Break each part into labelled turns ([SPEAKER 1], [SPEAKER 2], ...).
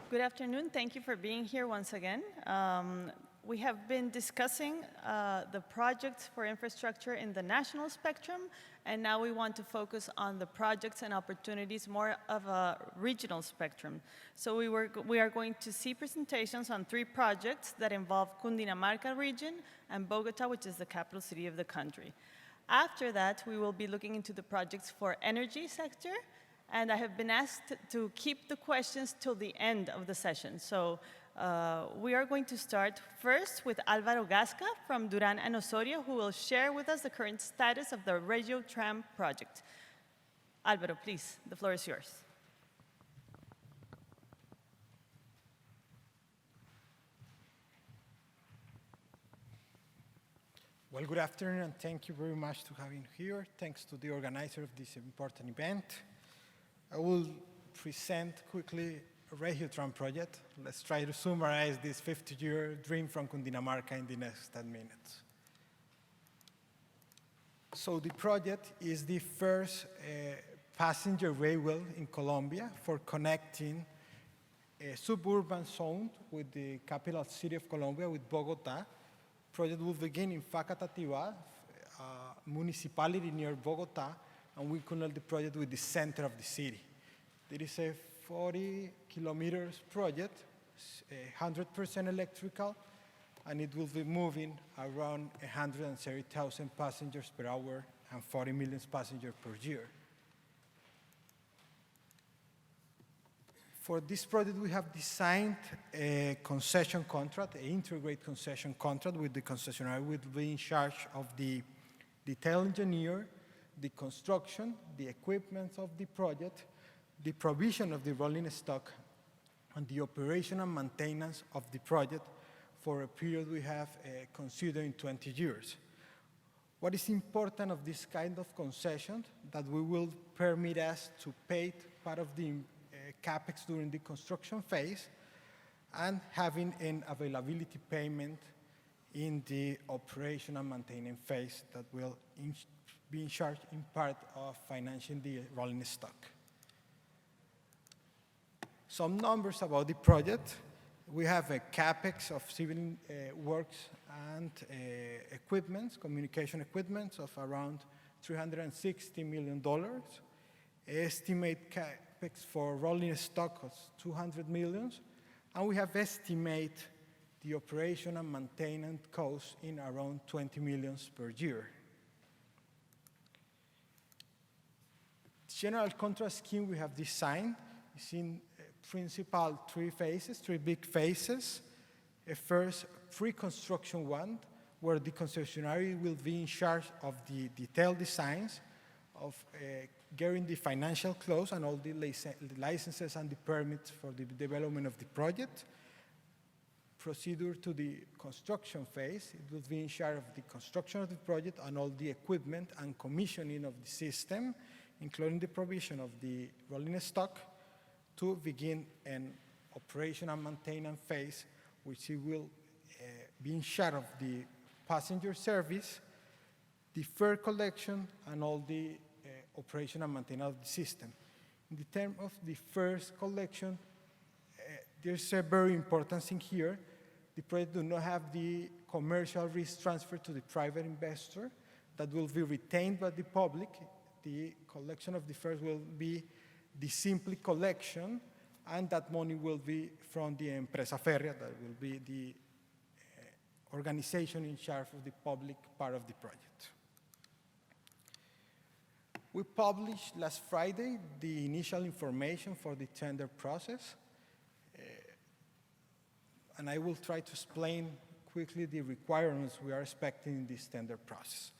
[SPEAKER 1] Good afternoon. Thank you for being here once again. We have been discussing the projects for infrastructure in the national spectrum, and now we want to focus on the projects and opportunities more of a regional spectrum. So we are going to see presentations on 3 projects that involve Cundinamarca region and Bogota, which is the capital city of the country. After that, we will be looking into the projects for energy sector, and I have been asked to keep the questions till the end of the session. So we are going to start first with Álvaro Gasca from Duran and Osorio, who will share with us the current status of the Regiotram project. Álvaro, please, the floor is yours.
[SPEAKER 2] Well, good afternoon, and thank you very much to having here. Thanks to the organizer of this important event. I will present quickly a Regiotram project. Let's try to summarize this 50-year dream from Cundinamarca in the next 10 minutes. So the project is the first passenger railway in Colombia for connecting a suburban zone with the capital city of Colombia, with Bogota. Project will begin in Facatativá, a municipality near Bogota, and we connect the project with the center of the city. There is a 40 kilometers project, 100% electrical, and it will be moving around 130,000 passengers per hour and 40 million passengers per year. For this project, we have designed a concession contract, an integrated concession contract with the concessionaire, will be in charge of the detail engineer, the construction, the equipment of the project, the provision of the rolling stock, and the operation and maintenance of the project for a period we have considered in 20 years. What is important of this kind of concession, that we will permit us to pay part of the CapEx during the construction phase, and having an availability payment in the operation and maintenance phase that will be in charge in part of financing the rolling stock. Some numbers about the project. We have a CapEx of civil works and equipments, communication equipments of around $360 million. Estimate CapEx for rolling stock of $200 million. And we have estimate the operation and maintenance cost in around $20 million per year. The general contract scheme we have designed is in principal 3 phases, 3 big phases. A first pre-construction one, where the concessionary will be in charge of the detailed designs, of getting the financial close and all the licenses and the permits for the development of the project. Procedure to the construction phase, it will be in charge of the construction of the project and all the equipment and commissioning of the system, including the provision of the rolling stock, to begin an operation and maintenance phase, which it will be in charge of the passenger service, the fare collection, and all the operation and maintenance of the system. In the term of the first collection, there's a very important thing here. The project does not have the commercial risk transfer to the private investor. That will be retained by the public. The collection of the fares will be the simple collection, and that money will be from the empresa férrea, that will be the organization in charge of the public part of the project. We published last Friday the initial information for the tender process, and I will try to explain quickly the requirements we are expecting in this tender process.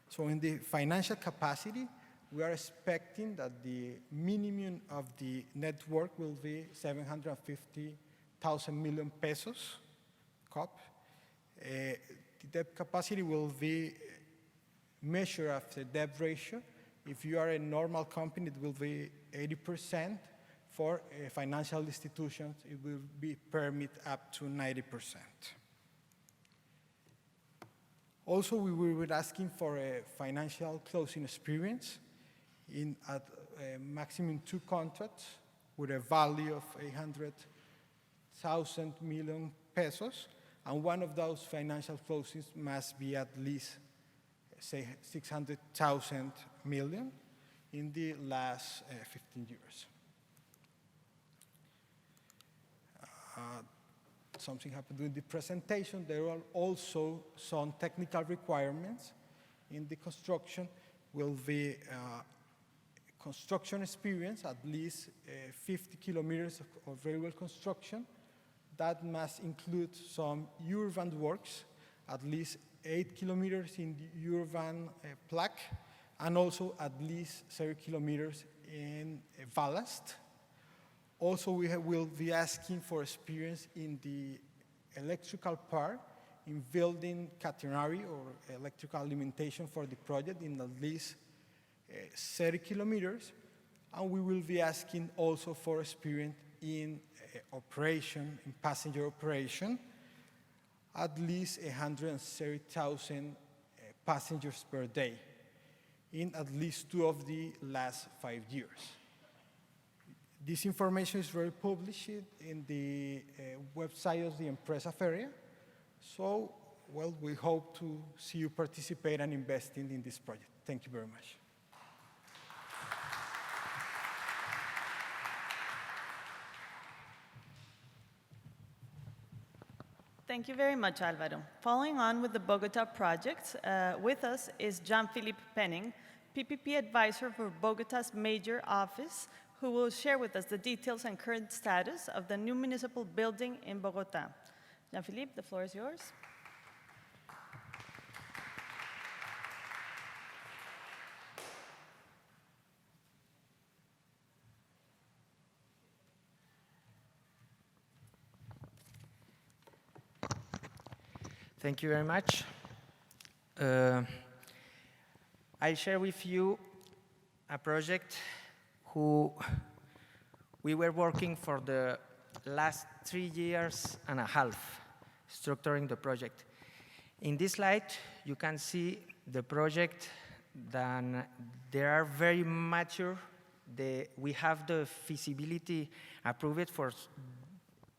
[SPEAKER 2] So in the financial capacity, we are expecting that the minimum of the network will be 750,000 million pesos, COP. The debt capacity will be measured after debt ratio. If you are a normal company, it will be 80%. For financial institutions, it will be permit up to 90%. Also, we were asking for a financial closing experience at maximum 2 contracts with a value of $800 1,000 million pesos, and one of those financial closings must be at least, say, 600,000 million in the last 15 years. Something happened during the presentation. There are also some technical requirements in the construction. Will be construction experience, at least 50 kilometers of railway construction. That must include some urban works, at least 8 kilometers in the urban plaque, and also at least 30 kilometers in ballast. Also, we will be asking for experience in the electrical part, in building catenary or electrical alimentation for the project in at least 30 kilometers. And we will be asking also for experience in operation, in passenger operation, at least 130,000 passengers per day in at least 2 of the last 5 years. This information is very published in the website of the Empresa Feria. So, well, we hope to see you participate and investing in this project. Thank you very much.
[SPEAKER 1] Thank you very much, Álvaro. Following on with the Bogota project, with us is Jean-Philippe Penning, PPP advisor for Bogota's major office, who will share with us the details and current status of the new municipal building in Bogota. Jean-Philippe, the floor is yours.
[SPEAKER 3] Thank you very much. I'll share with you a project we were working for the last 3 years and a half, structuring the project. In this slide, you can see the project that they are very mature. We have the feasibility approved for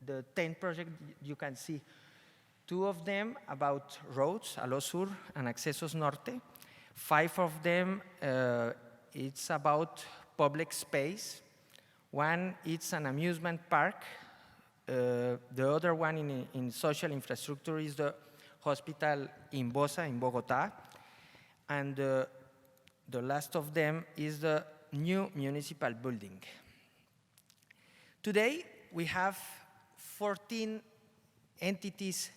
[SPEAKER 3] the 10 projects you can see. 2 of them about roads, Alo Sur and Accesos Norte. 5 of them, it's about public space. One, it's an amusement park. The other one in social infrastructure is the hospital in Bosa, in Bogotá. And the last of them is the new municipal building. Today, we have 14 entities,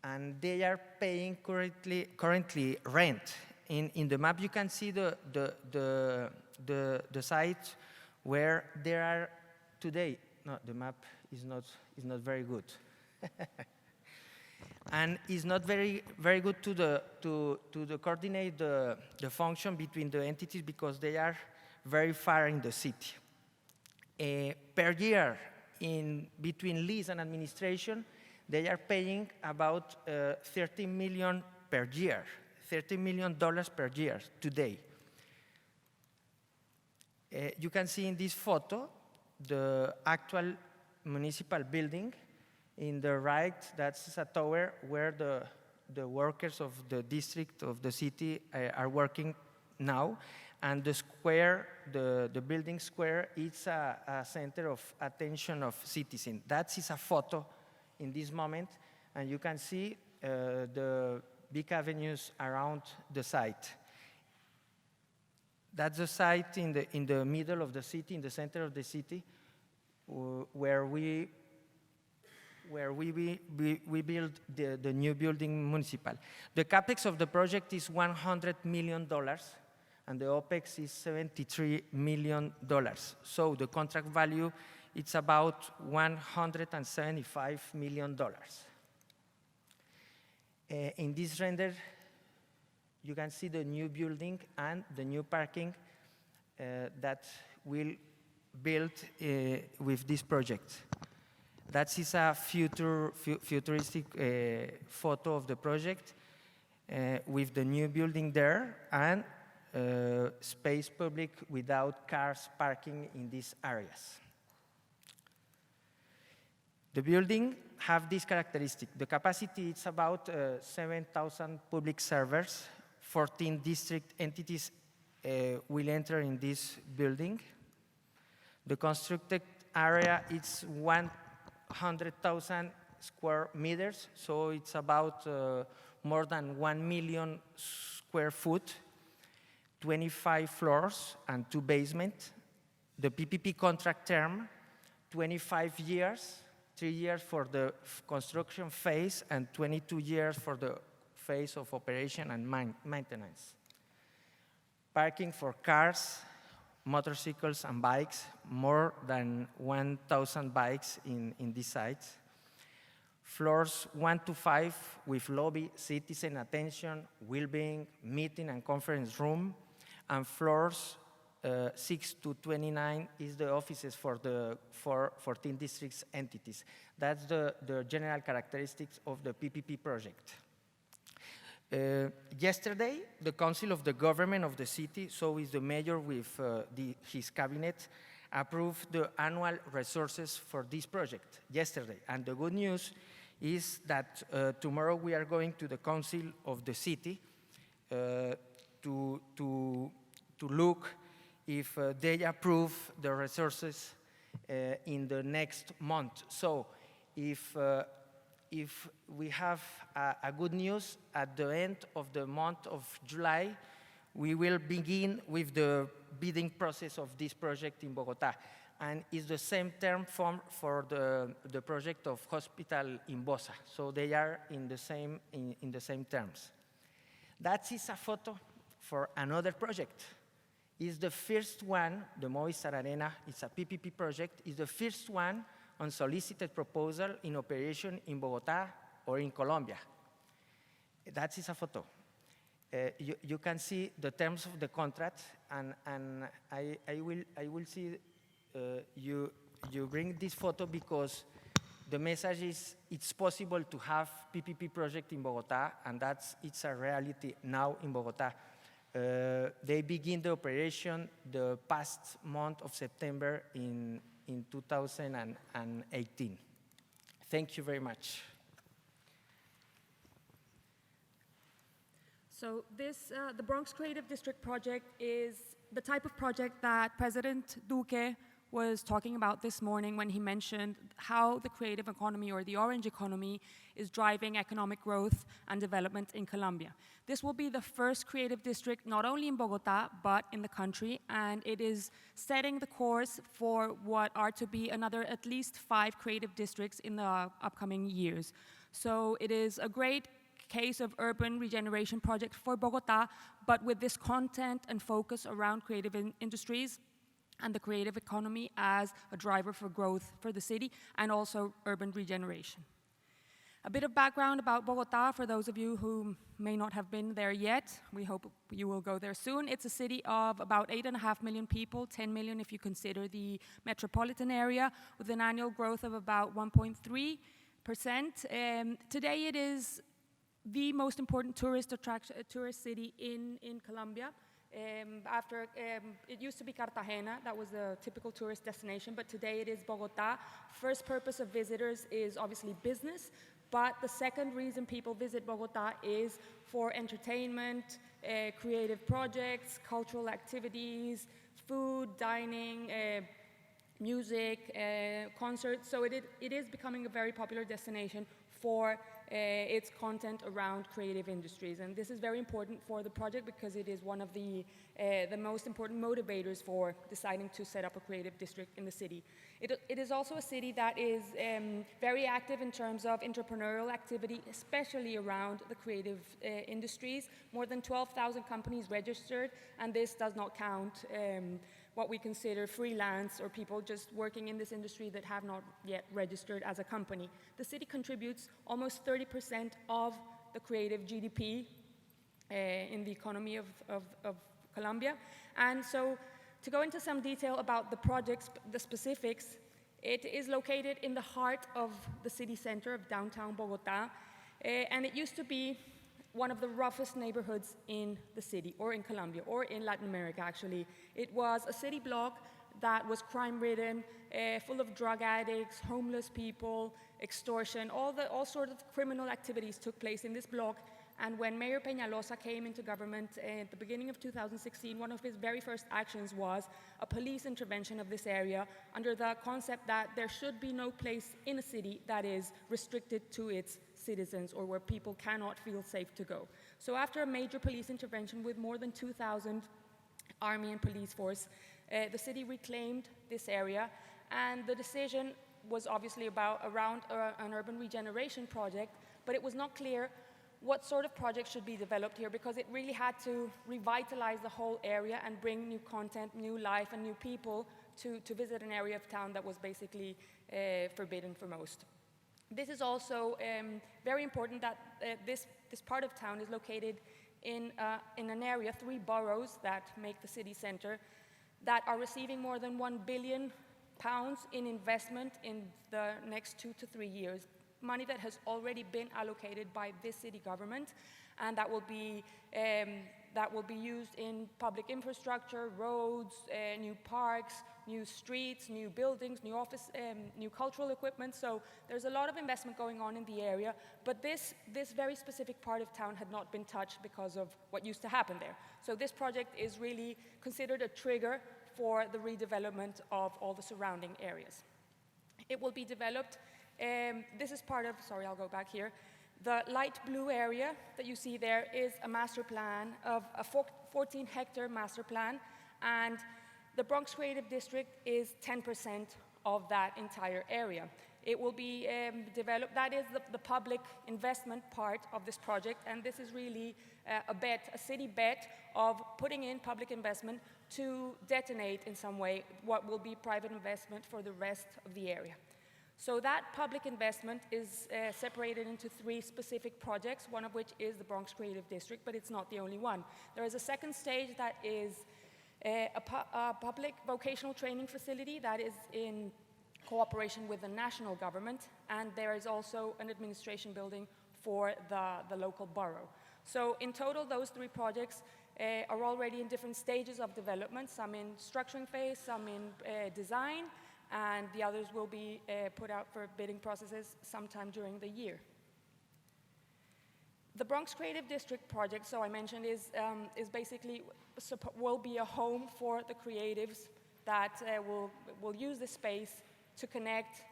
[SPEAKER 3] and they are paying currently rent. In the map, you can see the site where there are today. No, the map is not very good, and it's not very good to coordinate the function between the entities because they are very far in the city. Per year, in between lease and administration, they are paying about 13 million per year. $30 million per year today. You can see in this photo the actual municipal building. In the right, that's a tower where the workers of the district of the city are working now. And the square, the building square, it's a center of attention of citizens. That is a photo in this moment, and you can see the big avenues around the site. That's the site in the middle of the city, in the center of the city, where we build the new building municipal. The capex of the project is $100 million, and the opex is $73 million. So the contract value, it's about $175 million. In this render, you can see the new building and the new parking that will build with this project. That is a futuristic photo of the project with the new building there and space public without cars parking in these areas. The building have this characteristic. The capacity is about 7,000 public servers. 14 district entities will enter in this building. The constructed area is 100,000 square meters, so it's about more than 1 million square foot, 25 floors and 2 basements. The PPP contract term, 25 years, 3 years for the construction phase and 22 years for the phase of operation and maintenance. Parking for cars, motorcycles and bikes, more than 1,000 bikes in these sites. Floors 1 to 5 with lobby, citizen attention, well-being, meeting and conference room, and floors 6 to 29 is the offices for the 14 districts entities. That's the general characteristics of the PPP project. Yesterday, the Council of the Government of the city, so is the mayor with his cabinet, approved the annual resources for this project yesterday. And the good news is that tomorrow we are going to the Council of the city to look if they approve the resources in the next month. So if we have a good news at the end of the month of July, we will begin with the bidding process of this project in Bogotá. And it's the same term for the project of hospital in Bosa. So they are in the same terms. That is a photo for another project. It's the first one, the Movistar Arena, it's a PPP project, it's the first one unsolicited proposal in operation in Bogotá or in Colombia. That is a photo. You can see the terms of the contract, and I will see you bring this photo because the message is it's possible to have PPP project in Bogotá, and it's a reality now in Bogotá. They begin the operation the past month of September in 2018. Thank you very much.
[SPEAKER 4] So this, the Bronx Creative District project is the type of project that President Duque was talking about this morning when he mentioned how the creative economy or the orange economy is driving economic growth and development in Colombia. This will be the first creative district not only in Bogotá but in the country, and it is setting the course for what are to be another at least 5 creative districts in the upcoming years. So it is a great case of urban regeneration project for Bogotá, but with this content and focus around creative industries and the creative economy as a driver for growth for the city and also urban regeneration. A bit of background about Bogotá for those of you who may not have been there yet. We hope you will go there soon. It's a city of about 8.5 million people, 10 million if you consider the metropolitan area, with an annual growth of about 1.3%. Today it is the most important tourist city in Colombia. It used to be Cartagena, that was a typical tourist destination, but today it is Bogotá. First purpose of visitors is obviously business, but the second reason people visit Bogotá is for entertainment, creative projects, cultural activities, food, dining, music, concerts. So it is becoming a very popular destination for its content around creative industries. And this is very important for the project because it is one of the most important motivators for deciding to set up a creative district in the city. It is also a city that is very active in terms of entrepreneurial activity, especially around the creative industries. More than 12,000 companies registered, and this does not count what we consider freelance or people just working in this industry that have not yet registered as a company. The city contributes almost 30% of the creative GDP in the economy of Colombia. And so to go into some detail about the projects, the specifics, it is located in the heart of the city center of downtown Bogotá, and it used to be one of the roughest neighborhoods in the city, or in Colombia, or in Latin America, actually. It was a city block that was crime-ridden, full of drug addicts, homeless people, extortion, all sorts of criminal activities took place in this block. And when Mayor Peñalosa came into government at the beginning of 2016, one of his very first actions was a police intervention of this area under the concept that there should be no place in a city that is restricted to its citizens or where people cannot feel safe to go. So after a major police intervention with more than 2,000 army and police force, the city reclaimed this area, and the decision was obviously around an urban regeneration project, but it was not clear what sort of project should be developed here, because it really had to revitalize the whole area and bring new content, new life, and new people to visit an area of town that was basically forbidden for most. This is also very important that this part of town is located in an area, 3 boroughs that make the city center, that are receiving more than £1 billion in investment in the next 2 to 3 years. Money that has already been allocated by this city government, and that will be used in public infrastructure, roads, new parks, new streets, new buildings, new office, new cultural equipment. So there's a lot of investment going on in the area, but this very specific part of town had not been touched because of what used to happen there. So this project is really considered a trigger for the redevelopment of all the surrounding areas. It will be developed. This is part of, sorry, I'll go back here. The light blue area that you see there is a master plan of a 14-hectare master plan, and the Bronx Creative District is 10% of that entire area. It will be developed, that is the public investment part of this project, and this is really a city bet of putting in public investment to detonate in some way what will be private investment for the rest of the area. So that public investment is separated into 3 specific projects, one of which is the Bronx Creative District, but it's not the only one. There is a second stage that is a public vocational training facility that is in cooperation with the national government, and there is also an administration building for the local borough. So in total, those 3 projects are already in different stages of development, some in structuring phase, some in design, and the others will be put out for bidding processes sometime during the year. The Bronx Creative District project, so I mentioned, is basically will be a home for the creatives that will use the space to connect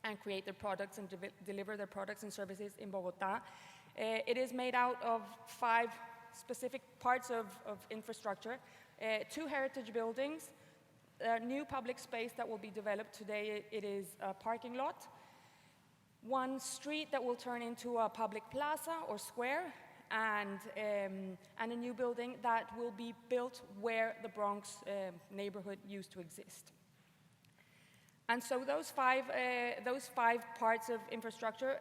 [SPEAKER 4] and create their products and deliver their products and services in Bogotá. It is made out of 5 specific parts of infrastructure, 2 heritage buildings, a new public space that will be developed today. It is a parking lot, 1 street that will turn into a public plaza or square, and a new building that will be built where the Bronx neighborhood used to exist. And so those five parts of infrastructure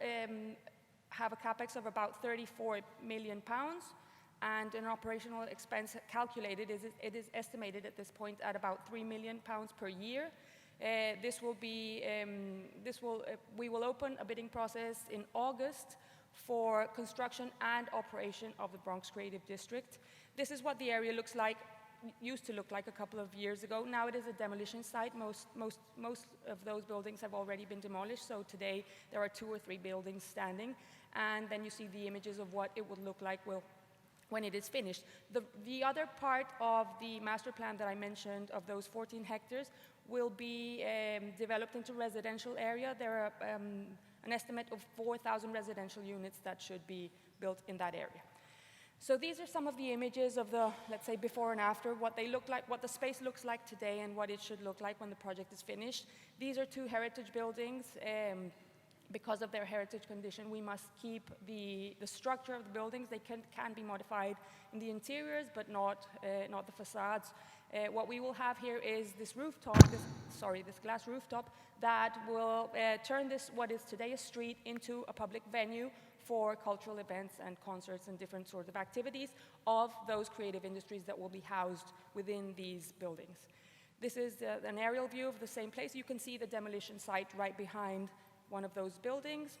[SPEAKER 4] have a capex of about £34 million, and an operational expense calculated it is estimated at this point at about £3 million per year. We will open a bidding process in August for construction and operation of the Bronx Creative District. This is what the area looks like, used to look like a couple of years ago. Now it is a demolition site. Most of those buildings have already been demolished, so today there are 2 or 3 buildings standing, and then you see the images of what it would look like when it is finished. The other part of the master plan that I mentioned, of those 14 hectares, will be developed into residential area. There are an estimate of 4,000 residential units that should be built in that area. So these are some of the images of the, let's say, before and after, what they look like, what the space looks like today, and what it should look like when the project is finished. These are 2 heritage buildings. Because of their heritage condition, we must keep the structure of the buildings. They can be modified in the interiors, but not the facades. What we will have here is this rooftop, this glass rooftop, that will turn what is today a street into a public venue for cultural events and concerts and different sorts of activities of those creative industries that will be housed within these buildings. This is an aerial view of the same place. You can see the demolition site right behind one of those buildings.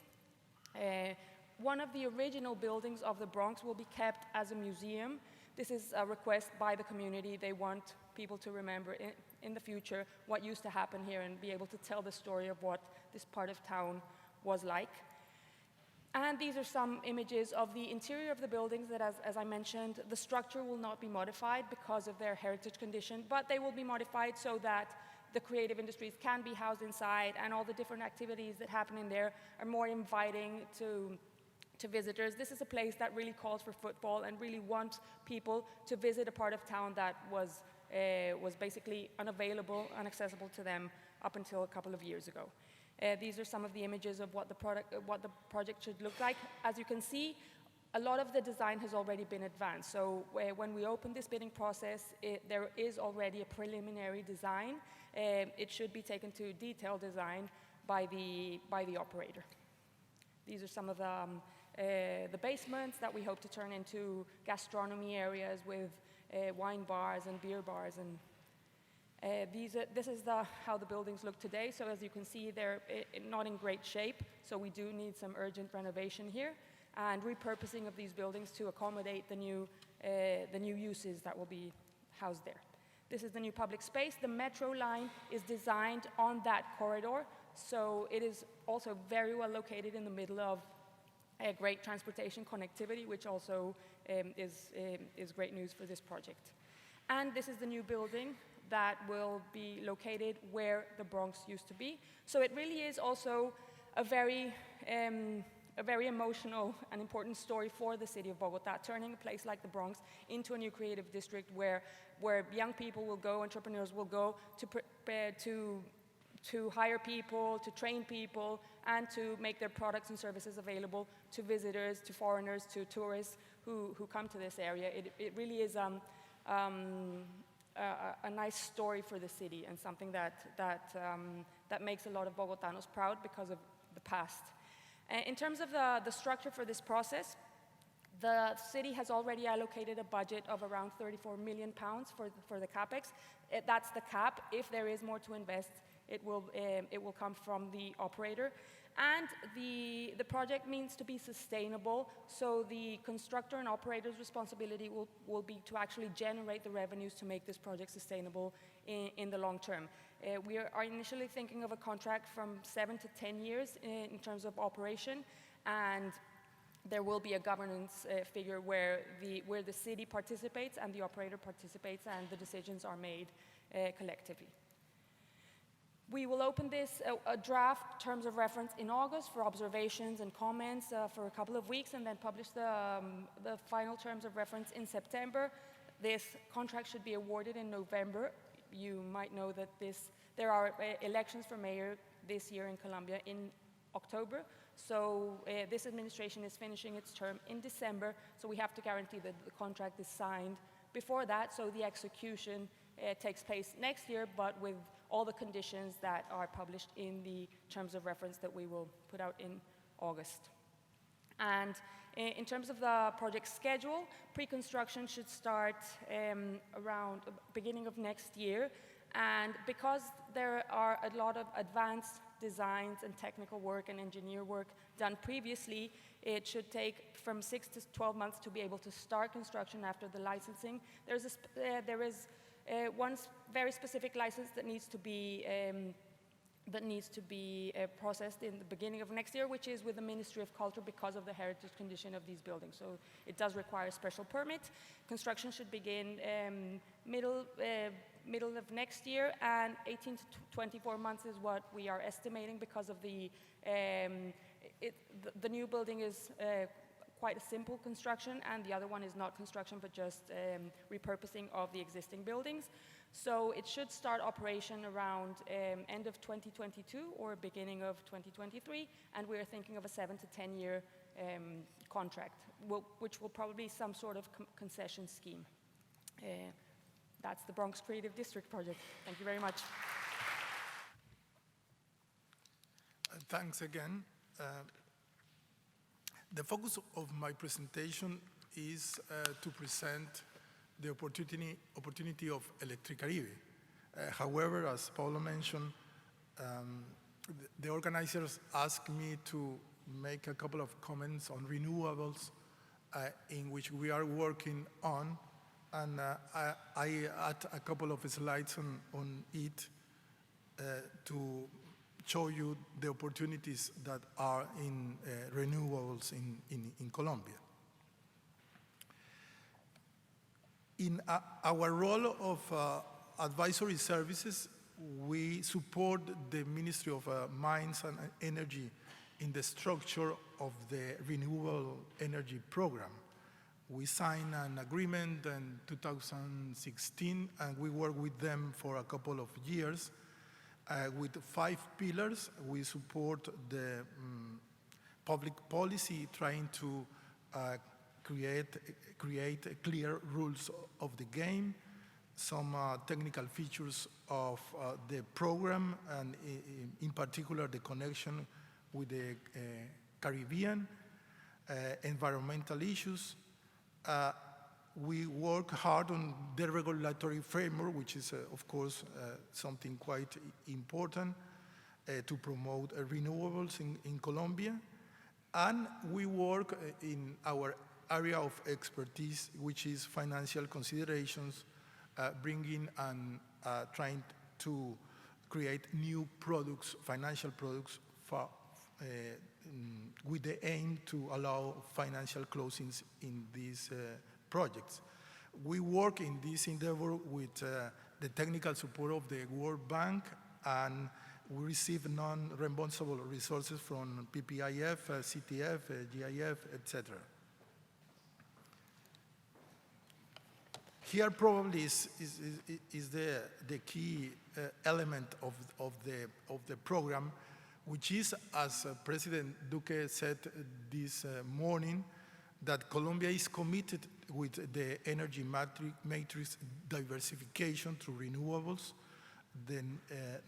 [SPEAKER 4] One of the original buildings of the Bronx will be kept as a museum. This is a request by the community. They want people to remember in the future what used to happen here and be able to tell the story of what this part of town was like. And these are some images of the interior of the buildings that, as I mentioned, the structure will not be modified because of their heritage condition, but they will be modified so that the creative industries can be housed inside, and all the different activities that happen in there are more inviting to visitors. This is a place that really calls for footfall and really wants people to visit a part of town that was basically unavailable, inaccessible to them up until a couple of years ago. These are some of the images of what the project should look like. As you can see, a lot of the design has already been advanced. So when we open this bidding process, there is already a preliminary design. It should be taken to detailed design by the operator. These are some of the basements that we hope to turn into gastronomy areas with wine bars and beer bars. And this is how the buildings look today. So as you can see, they're not in great shape. So we do need some urgent renovation here and repurposing of these buildings to accommodate the new uses that will be housed there. This is the new public space. The metro line is designed on that corridor. So it is also very well located in the middle of great transportation connectivity, which also is great news for this project. And this is the new building that will be located where the Bronx used to be. So it really is also a very emotional and important story for the city of Bogota, turning a place like the Bronx into a new creative district where young people will go, entrepreneurs will go to hire people, to train people, and to make their products and services available to visitors, to foreigners, to tourists who come to this area. It really is a nice story for the city and something that makes a lot of Bogotanos proud because of the past. In terms of the structure for this process, the city has already allocated a budget of around £34 million for the capex. That's the cap. If there is more to invest, it will come from the operator. And the project means to be sustainable, so the constructor and operator's responsibility will be to actually generate the revenues to make this project sustainable in the long term. We are initially thinking of a contract from 7 to 10 years in terms of operation, and there will be a governance figure where the city participates and the operator participates, and the decisions are made collectively. We will open this, a draft terms of reference in August for observations and comments for a couple of weeks, and then publish the final terms of reference in September. This contract should be awarded in November. You might know that there are elections for mayor this year in Colombia in October. So this administration is finishing its term in December, so we have to guarantee that the contract is signed before that, so the execution takes place next year, but with all the conditions that are published in the terms of reference that we will put out in August. And in terms of the project schedule, pre-construction should start around the beginning of next year. And because there are a lot of advanced designs and technical work and engineer work done previously, it should take from 6 to 12 months to be able to start construction after the licensing. There is one very specific license that needs to be processed in the beginning of next year, which is with the Ministry of Culture because of the heritage condition of these buildings. So it does require a special permit. Construction should begin middle of next year, and 18 to 24 months is what we are estimating because of the new building is quite a simple construction, and the other one is not construction but just repurposing of the existing buildings. So it should start operation around end of 2022 or beginning of 2023, and we're thinking of a 7 to 10 year contract, which will probably be some sort of concession scheme. That's the Bronx Creative District project. Thank you very much.
[SPEAKER 5] Thanks again. The focus of my presentation is to present the opportunity of Electricaribe. However, as Paulo mentioned, the organizers asked me to make a couple of comments on renewables in which we are working on And I add a couple of slides on it to show you the opportunities that are in renewables in Colombia. In our role of advisory services, we support the Ministry of Mines and Energy in the structure of the renewable energy program. We signed an agreement in 2016, and we worked with them for a couple of years. With 5 pillars, we support the public policy trying to create clear rules of the game, some technical features of the program, and in particular the connection with the Caribbean, environmental issues. We work hard on the regulatory framework, which is, of course, something quite important to promote renewables in Colombia. And we work in our area of expertise, which is financial considerations, bringing and trying to create new products, financial products, with the aim to allow financial closings in these projects. We work in this endeavor with the technical support of the World Bank, and we receive non-reimbursable resources from PPAF, CTF, GIF, etc. Here probably is the key element of the program, which is, as President Duque said this morning, that Colombia is committed with the energy matrix diversification through renewables, the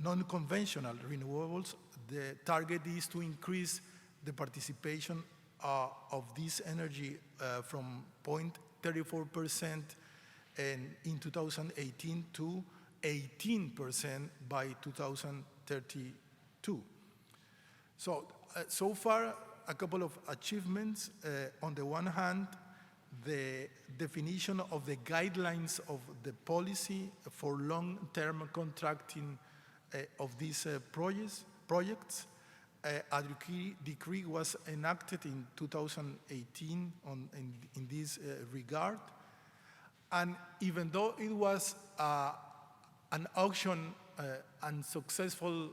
[SPEAKER 5] non-conventional renewables. The target is to increase the participation of this energy from 0.34% in 2018 to 18% by 2032. So far, a couple of achievements. On the one hand, the definition of the guidelines of the policy for long-term contracting of these projects. A decree was enacted in 2018 in this regard. And even though it was an auction unsuccessful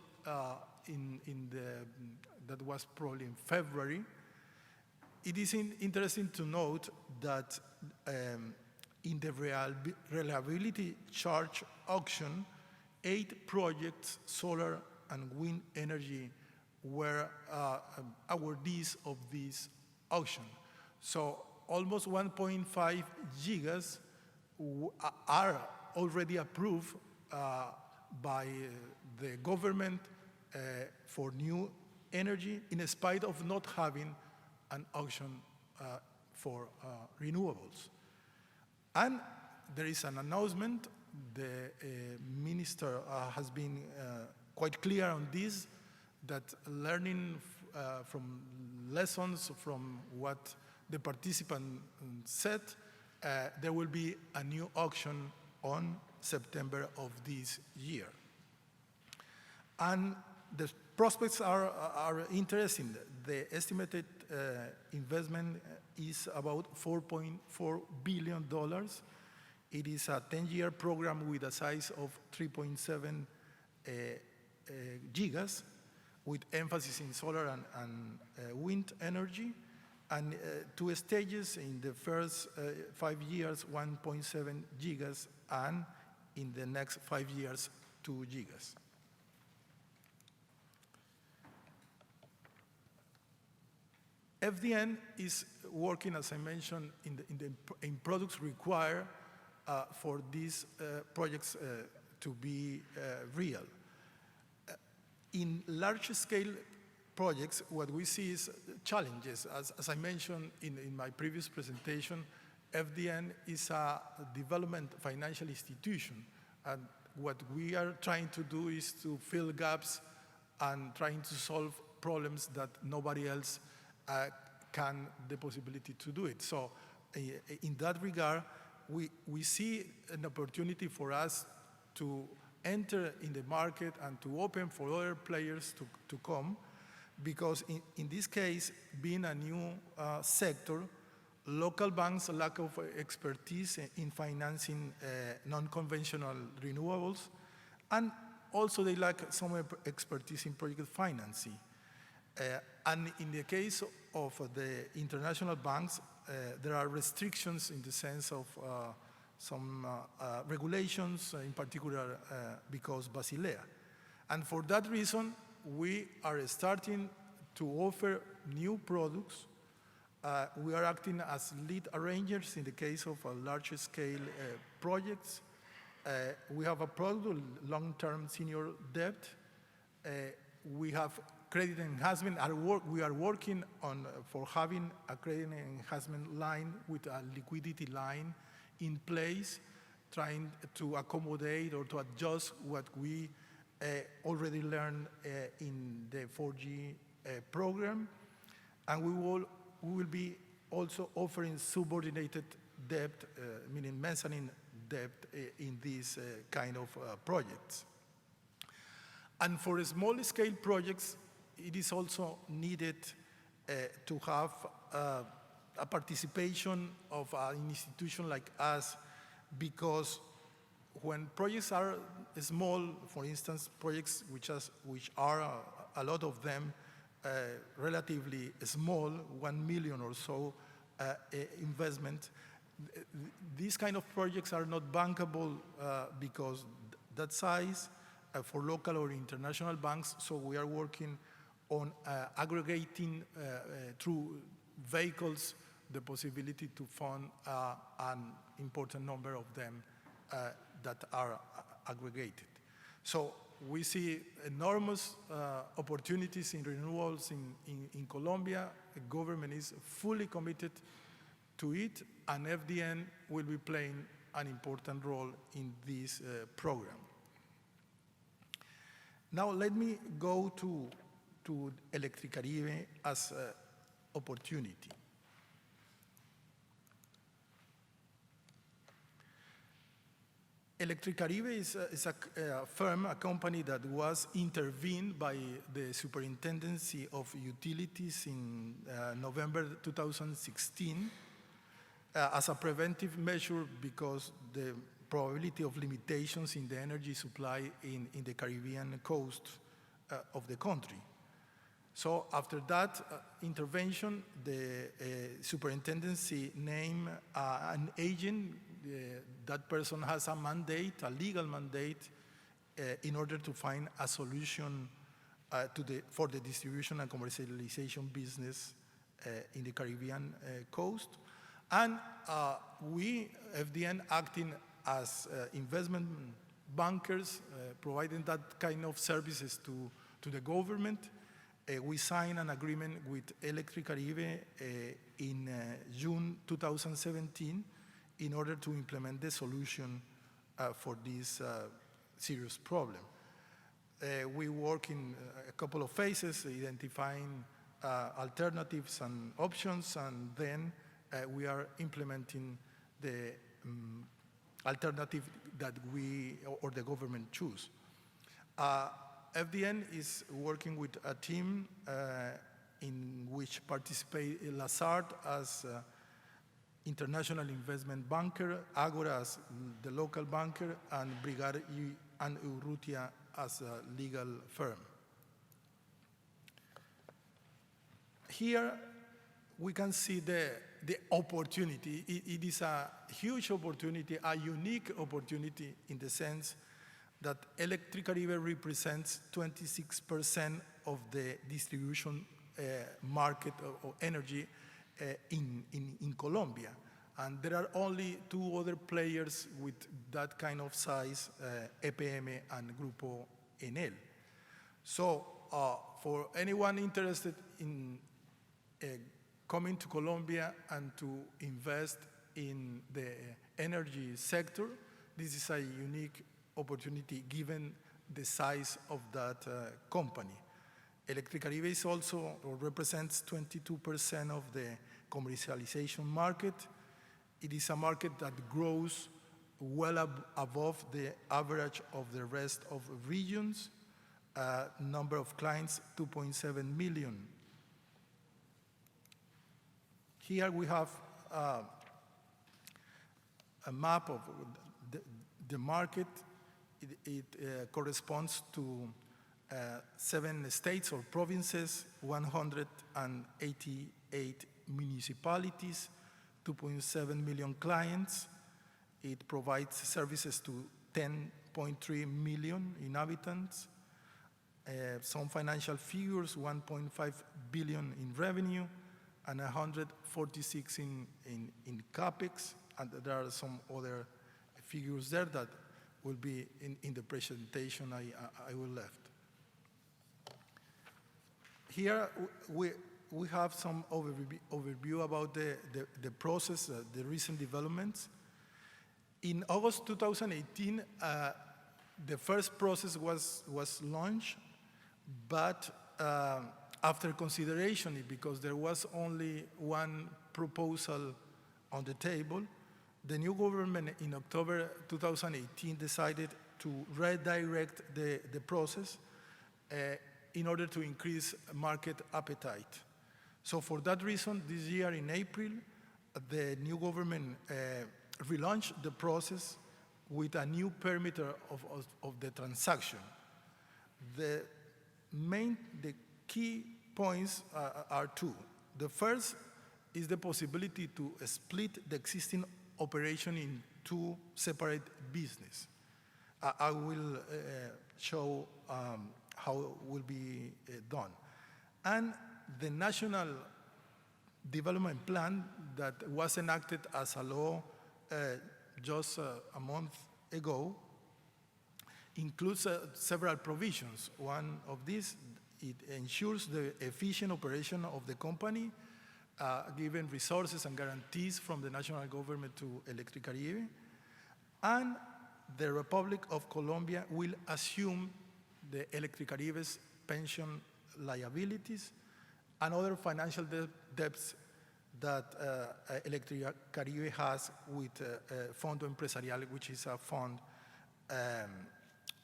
[SPEAKER 5] that was probably in February, it is interesting to note that in the reliability charge auction, 8 projects, solar and wind energy, were awardees of this auction. So almost 1.5 gigas are already approved by the government for new energy, in spite of not having an auction for renewables. And there is an announcement. The minister has been quite clear on this, that learning from lessons from what the participant said, there will be a new auction on September of this year. And the prospects are interesting. The estimated investment is about $4.4 billion. It is a 10-year program with a size of 3.7 gigas, with emphasis in solar and wind energy, and 2 stages. In the first 5 years, 1.7 gigas, and in the next 5 years, 2 gigas. FDN is working, as I mentioned, in products required for these projects to be real. In large-scale projects, what we see is challenges. As I mentioned in my previous presentation, FDN is a development financial institution, and what we are trying to do is to fill gaps and trying to solve problems that nobody else can the possibility to do it. So in that regard, we see an opportunity for us to enter in the market and to open for other players to come, because in this case, being a new sector, local banks' lack of expertise in financing non-conventional renewables, and also they lack some expertise in project financing. And in the case of the international banks, there are restrictions in the sense of some regulations, in particular because Basilea. And for that reason, we are starting to offer new products. We are acting as lead arrangers in the case of large scale projects. We have a product, long-term senior debt. We have credit enhancement. We are working on for having a credit enhancement line with a liquidity line in place, trying to accommodate or to adjust what we already learned in the 4G program. And we will be also offering subordinated debt, meaning mezzanine debt in these kind of projects. And for small-scale projects, it is also needed to have a participation of an institution like us, because when projects are small, for instance, projects which are a lot of them relatively small, 1 million or so investment, these kind of projects are not bankable because that size for local or international banks. So we are working on aggregating through vehicles the possibility to fund an important number of them that are aggregated. So we see enormous opportunities in renewables in Colombia. The government is fully committed to it, and FDN will be playing an important role in this program. Now let me go to Electricaribe as an opportunity. Electricaribe is a firm, a company that was intervened by the Superintendency of Utilities in November 2016 as a preventive measure because the probability of limitations in the energy supply in the Caribbean coast of the country. So after that intervention, the superintendency named an agent. That person has a mandate, a legal mandate, in order to find a solution for the distribution and commercialization business in the Caribbean coast. And we, FDN, acting as investment bankers, providing that kind of services to the government, we signed an agreement with Electricaribe in June 2017 in order to implement the solution for this serious problem. We work in a couple of phases, identifying alternatives and options, and then we are implementing the alternative that we or the government choose. FDN is working with a team in which participate Lazard as international investment banker, Agora as the local banker, and Brigade and Urrutia as a legal firm. Here we can see the opportunity. It is a huge opportunity, a unique opportunity in the sense that Electricaribe represents 26% of the distribution market of energy in Colombia. And there are only two other players with that kind of size, EPM and Grupo Enel. So for anyone interested in coming to Colombia and to invest in the energy sector, this is a unique opportunity given the size of that company. Electricaribe is also, or represents 22% of the commercialization market. It is a market that grows well above the average of the rest of regions. Number of clients, 2.7 million. Here we have a map of the market. It corresponds to 7 states or provinces, 188 municipalities, 2.7 million clients. It provides services to 10.3 million inhabitants. Some financial figures, 1.5 billion in revenue and 146 in capex. And there are some other figures there that will be in the presentation I will left. Here we have some overview about the process, the recent developments. In August 2018, the first process was launched, but after consideration, because there was only one proposal on the table, the new government in October 2018 decided to redirect the process in order to increase market appetite. So for that reason, this year in April, the new government relaunched the process with a new perimeter of the transaction. The key points are 2. The first is the possibility to split the existing operation in 2 separate businesses. I will show how it will be done. And the National Development Plan that was enacted as a law just a month ago includes several provisions. One of these, it ensures the efficient operation of the company, given resources and guarantees from the national government to Electricaribe, and the Republic of Colombia will assume the Electricaribe's pension liabilities and other financial debts that Electricaribe has with Fondo Empresarial, which is a fund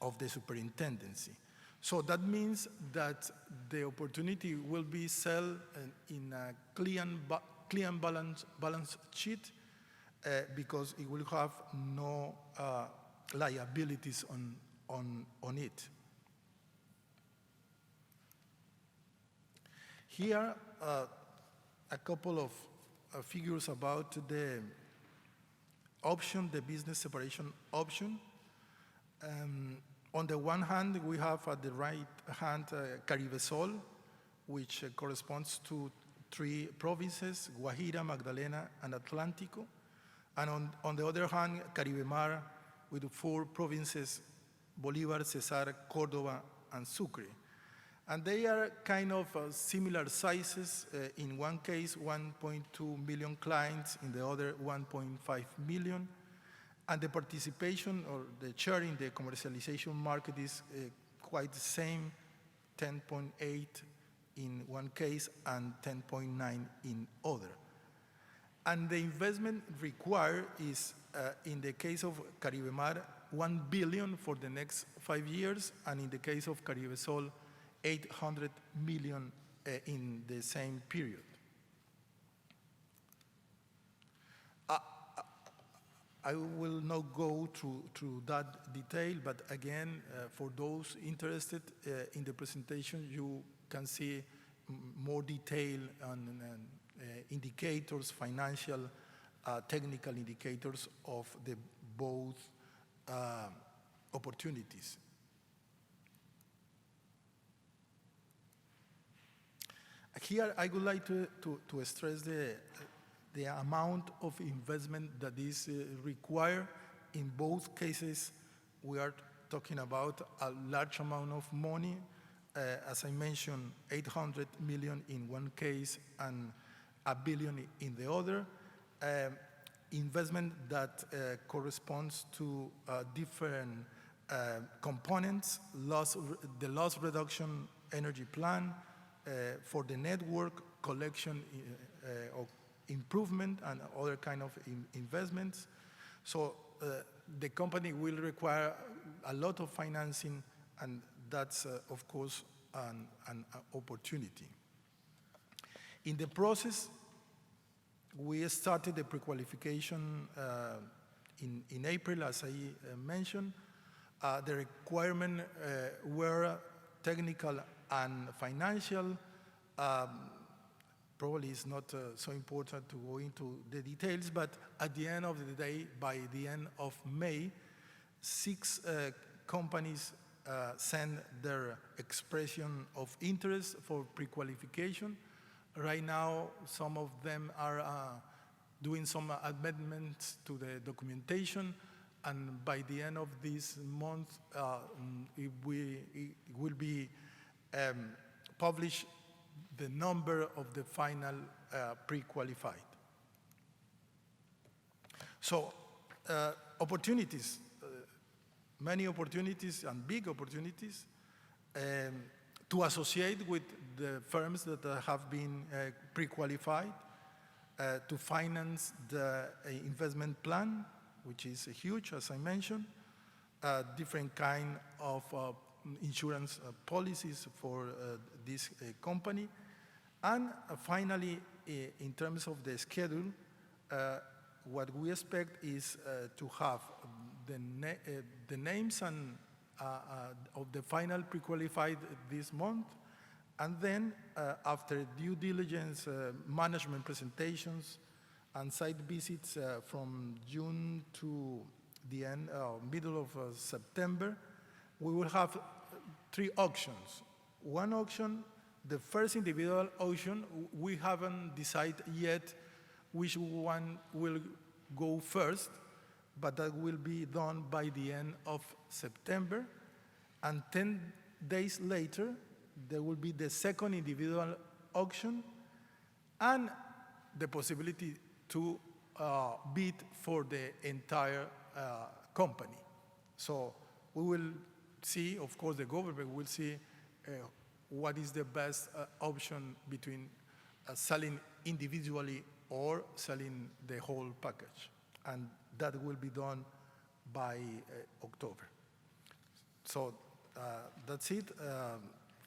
[SPEAKER 5] of the superintendency. So that means that the opportunity will be sold in a clean balance sheet because it will have no liabilities on it. Here, a couple of figures about the option, the business separation option. On the one hand, we have at the right hand Caribesol, which corresponds to 3 provinces, Guajira, Magdalena, and Atlántico. And on the other hand, Caribemar, with 4 provinces, Bolívar, Cesar, Córdoba, and Sucre. And they are kind of similar sizes. In one case, 1.2 million clients, in the other, 1.5 million. And the participation or the share in the commercialization market is quite the same, 10.8 in one case and 10.9 in other. And the investment required is, in the case of Caribemar, 1 billion for the next 5 years, and in the case of Caribesol, 800 million in the same period. I will not go through that detail, but again, for those interested in the presentation, you can see more detail on indicators, financial, technical indicators of the both opportunities. Here, I would like to stress the amount of investment that is required. In both cases, we are talking about a large amount of money. As I mentioned, 800 million in one case and 1 billion in the other. Investment that corresponds to different components, the loss reduction energy plan, for the network collection improvement and other kind of investments. So the company will require a lot of financing, and that's, of course, an opportunity. In the process, we started the pre-qualification in April, as I mentioned. The requirements were technical and financial. Probably it's not so important to go into the details, but at the end of the day, by the end of May, 6 companies sent their expression of interest for pre-qualification. Right now, some of them are doing some amendments to the documentation, and by the end of this month, it will be published the number of the final pre-qualified. So opportunities, many opportunities and big opportunities to associate with the firms that have been pre-qualified, to finance the investment plan, which is huge, as I mentioned, different kind of insurance policies for this company. And finally, in terms of the schedule, what we expect is to have the names and of the final pre-qualified this month, and then after due diligence, management presentations, and site visits from June to the end, middle of September, we will have 3 auctions. One auction, the first individual auction, we haven't decided yet which one will go first, but that will be done by the end of September. And 10 days later, there will be the second individual auction and the possibility to bid for the entire company. So we will see, of course, the government will see what is the best option between selling individually or selling the whole package. And that will be done by October. So that's it.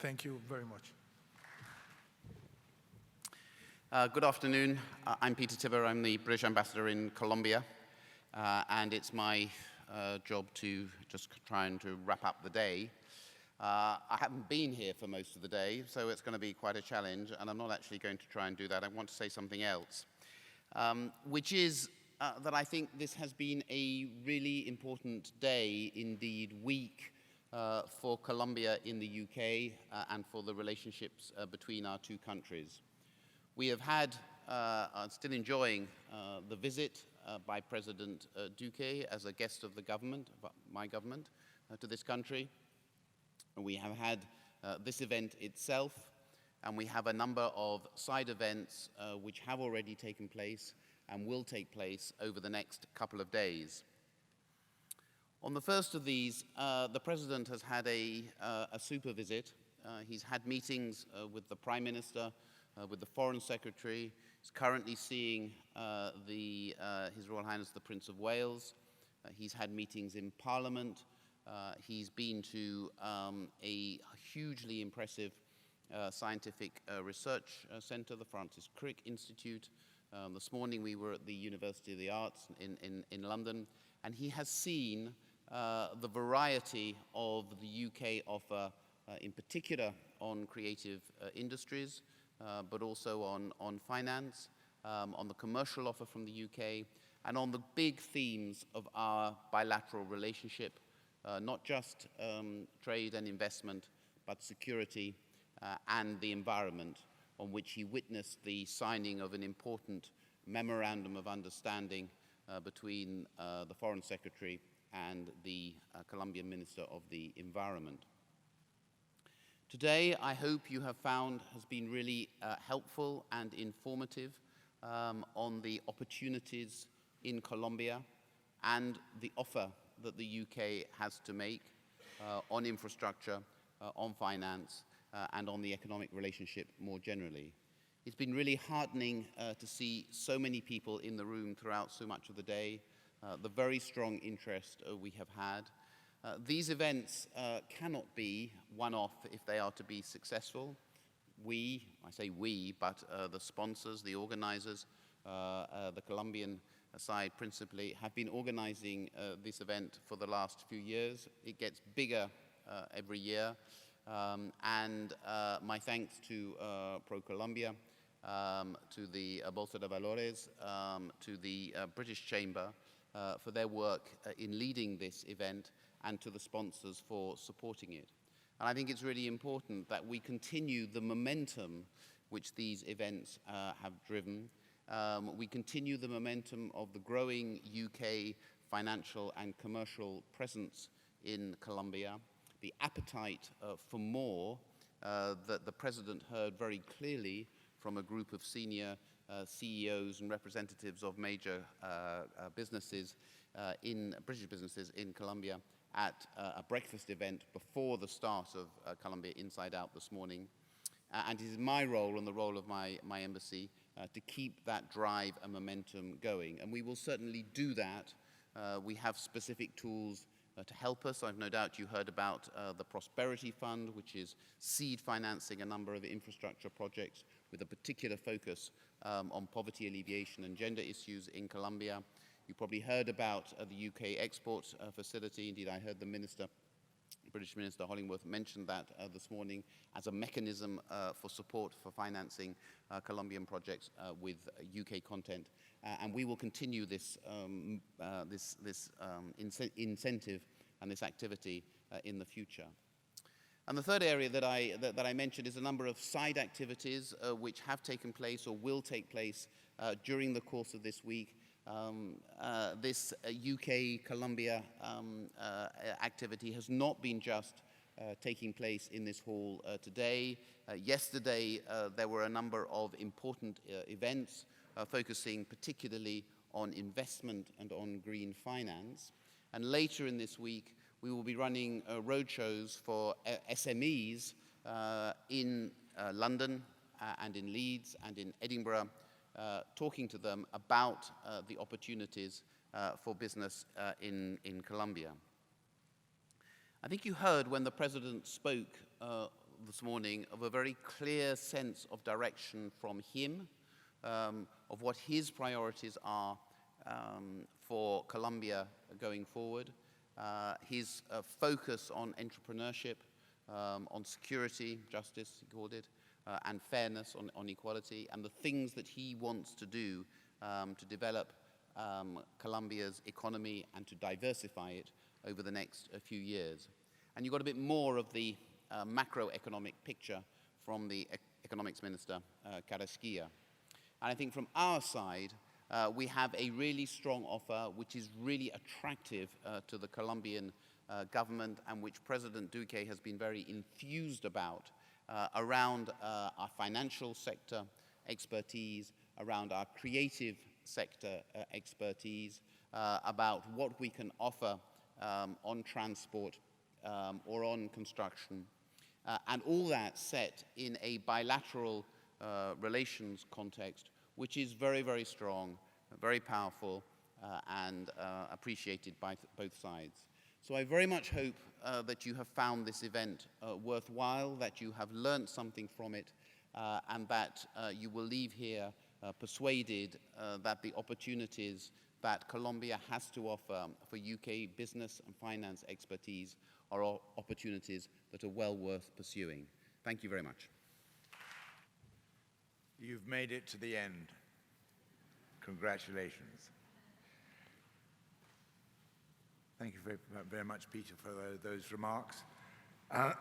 [SPEAKER 5] Thank you very much.
[SPEAKER 6] Good afternoon. I'm Peter Tibber. I'm the British ambassador in Colombia. And it's my job to just trying to wrap up the day. I haven't been here for most of the day, so it's going to be quite a challenge, and I'm not actually going to try and do that. I want to say something else, which is that I think this has been a really important day, indeed week, for Colombia in the UK and for the relationships between our 2 countries. We have had, still enjoying the visit by President Duque as a guest of the government, my government, to this country. We have had this event itself, and we have a number of side events which have already taken place and will take place over the next couple of days. On the first of these, the President has had a super visit. He's had meetings with the Prime Minister, with the Foreign Secretary. He's currently seeing His Royal Highness the Prince of Wales. He's had meetings in Parliament. He's been to a hugely impressive scientific research center, the Francis Crick Institute. This morning we were at the University of the Arts in London, and he has seen the variety of the UK offer, in particular on creative industries, but also on finance, on the commercial offer from the UK, and on the big themes of our bilateral relationship, not just trade and investment, but security and the environment, on which he witnessed the signing of an important memorandum of understanding between the Foreign Secretary and the Colombian Minister of the Environment. Today, I hope you have found has been really helpful and informative on the opportunities in Colombia and the offer that the UK has to make on infrastructure, on finance, and on the economic relationship more generally. It's been really heartening to see so many people in the room throughout so much of the day, the very strong interest we have had. These events cannot be one-off if they are to be successful. We, I say we, but the sponsors, the organizers, the Colombian side principally, have been organizing this event for the last few years. It gets bigger every year. And my thanks to ProColombia, to the Bolsa de Valores, to the British Chamber for their work in leading this event, and to the sponsors for supporting it. And I think it's really important that we continue the momentum which these events have driven. We continue the momentum of the growing UK financial and commercial presence in Colombia, the appetite for more that the President heard very clearly from a group of senior CEOs and representatives of major businesses, British businesses in Colombia at a breakfast event before the start of Colombia Inside Out this morning. And it is my role and the role of my embassy to keep that drive and momentum going. And we will certainly do that. We have specific tools to help us. I've no doubt you heard about the Prosperity Fund, which is seed financing a number of infrastructure projects with a particular focus on poverty alleviation and gender issues in Colombia. You probably heard about the UK export facility. Indeed, I heard the Minister, British Minister Hollingworth, mention that this morning as a mechanism for support for financing Colombian projects with UK content. And we will continue this, incentive and this activity in the future. And the third area that I mentioned is a number of side activities which have taken place or will take place during the course of this week. This UK-Colombia activity has not been just taking place in this hall today. Yesterday, there were a number of important events focusing particularly on investment and on green finance. And later in this week, we will be running roadshows for SMEs in London and in Leeds and in Edinburgh, talking to them about the opportunities for business in Colombia. I think you heard when the President spoke this morning of a very clear sense of direction from him, of what his priorities are for Colombia going forward, his focus on entrepreneurship, on security, justice, he called it, and fairness, on equality, and the things that he wants to do to develop Colombia's economy and to diversify it over the next few years. And you got a bit more of the macroeconomic picture from the economics minister, Carrasquilla. And I think from our side, we have a really strong offer which is really attractive to the Colombian government and which President Duque has been very enthused about around our financial sector expertise, around our creative sector expertise, about what we can offer on transport or on construction, and all that set in a bilateral relations context, which is very, very strong, very powerful, and appreciated by both sides. So I very much hope that you have found this event worthwhile, that you have learned something from it, and that you will leave here persuaded that the opportunities that Colombia has to offer for UK business and finance expertise are opportunities that are well worth pursuing. Thank you very much.
[SPEAKER 7] You've made it to the end. Congratulations. Thank you very much, Peter, for those remarks. I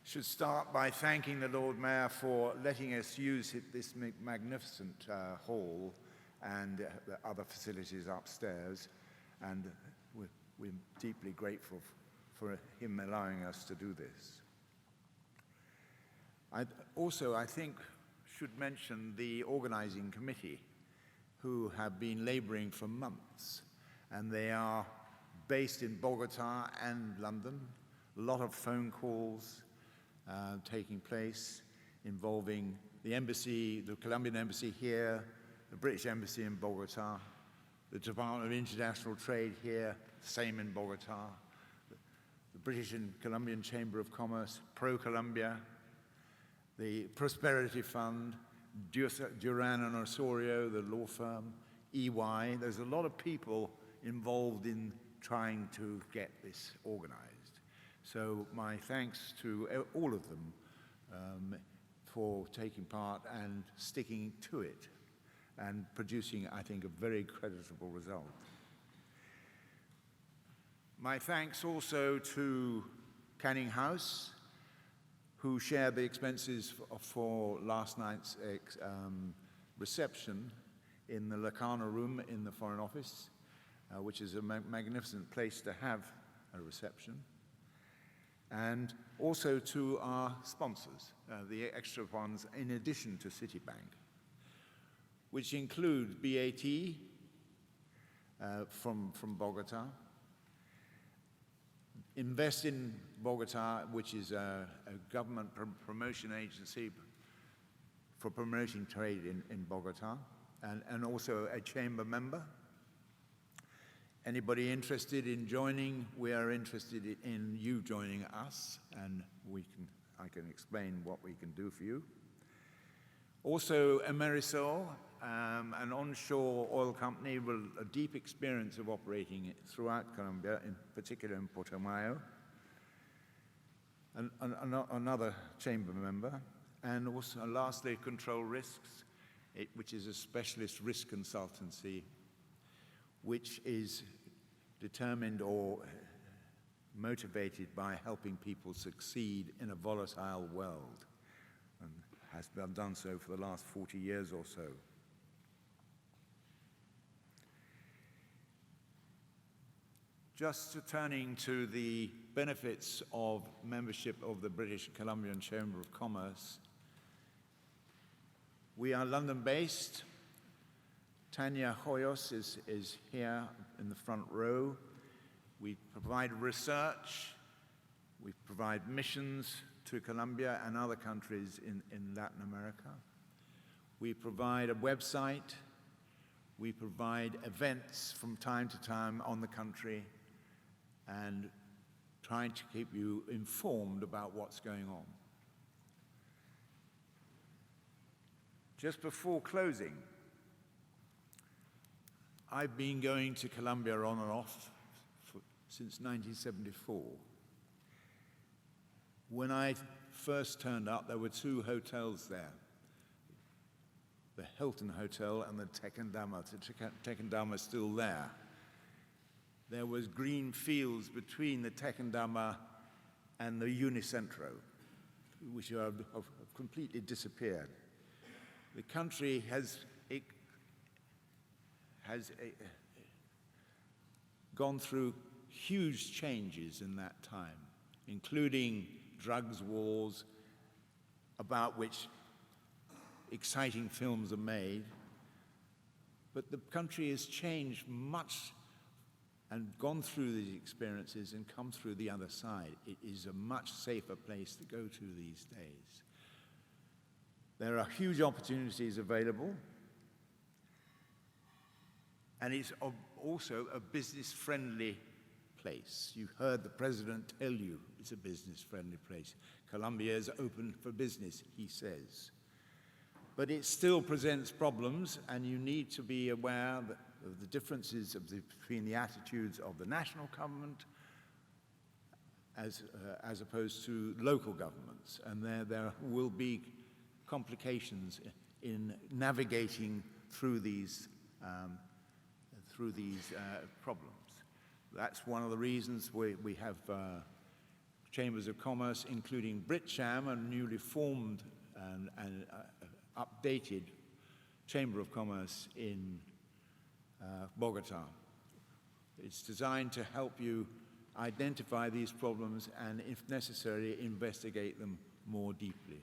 [SPEAKER 7] should start by thanking the Lord Mayor for letting us use this magnificent hall and the other facilities upstairs, and we're deeply grateful for him allowing us to do this. I think, should mention the organizing committee, who have been laboring for months, and they are based in Bogota and London. A lot of phone calls taking place. involving the embassy, the Colombian embassy here, the British embassy in Bogotá, the Department of International Trade here, same in Bogotá, the British and Colombian Chamber of Commerce, Pro-Colombia, the Prosperity Fund, Duran and Osorio, the law firm, EY. There's a lot of people involved in trying to get this organized. So my thanks to all of them for taking part and sticking to it and producing, I think, a very creditable result. My thanks also to Canning House, who shared the expenses for last night's reception in the Lacana room in the Foreign Office, which is a magnificent place to have a reception. And also to our sponsors, the extra ones in addition to Citibank, which include BAT from Bogotá, Invest in Bogotá, which is a government promotion agency for promoting trade in Bogotá, and also a chamber member. Anybody interested in joining, we are interested in you joining us, and I can explain what we can do for you. Also, Amerisol, an onshore oil company with a deep experience of operating throughout Colombia, in particular in Putumayo, another chamber member, and also lastly, Control Risks, which is a specialist risk consultancy, which is determined or motivated by helping people succeed in a volatile world, and has done so for the last 40 years or so. Just turning to the benefits of membership of the British Colombian Chamber of Commerce, we are London-based. Tanya Hoyos is here in the front row. We provide research, we provide missions to Colombia and other countries in Latin America. We provide a website, we provide events from time to time on the country, and trying to keep you informed about what's going on. Just before closing, I've been going to Colombia on and off since 1974. When I first turned up, there were two hotels there, the Hilton Hotel and the Tequendama. The Tequendama is still there. There was green fields between the Tequendama and the Unicentro, which have completely disappeared. The country has gone through huge changes in that time, including drugs wars, about which exciting films are made. But the country has changed much and gone through these experiences and come through the other side. It is a much safer place to go to these days. There are huge opportunities available, and it's also a business-friendly place. You heard the president tell you it's a business-friendly place. Colombia is open for business, he says. But it still presents problems, and you need to be aware of the differences between the attitudes of the national government as opposed to local governments. And there will be complications in navigating through these problems. That's one of the reasons we have chambers of commerce, including BritCham, a newly formed and updated chamber of commerce in Bogotá. It's designed to help you identify these problems and, if necessary, investigate them more deeply.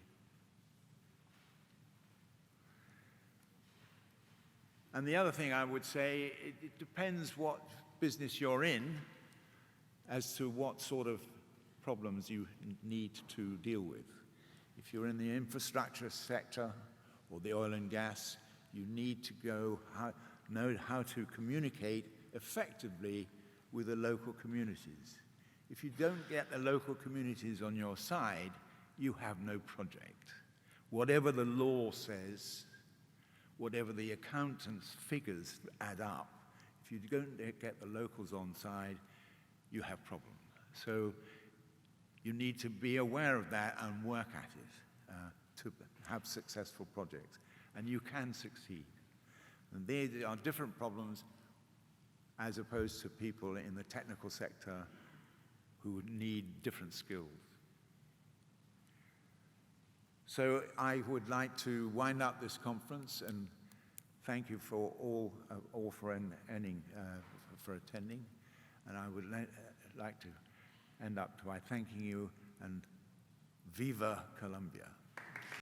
[SPEAKER 7] And the other thing I would say, it depends what business you're in as to what sort of problems you need to deal with. If you're in the infrastructure sector or the oil and gas, you need to know how to communicate effectively with the local communities. If you don't get the local communities on your side, you have no project. Whatever the law says, whatever the accountant's figures add up, if you don't get the locals on side, you have problems. So you need to be aware of that and work at it to have successful projects. And you can succeed. And there are different problems as opposed to people in the technical sector who need different skills. So I would like to wind up this conference and thank you for all for attending. And I would like to end up by thanking you and Viva Colombia.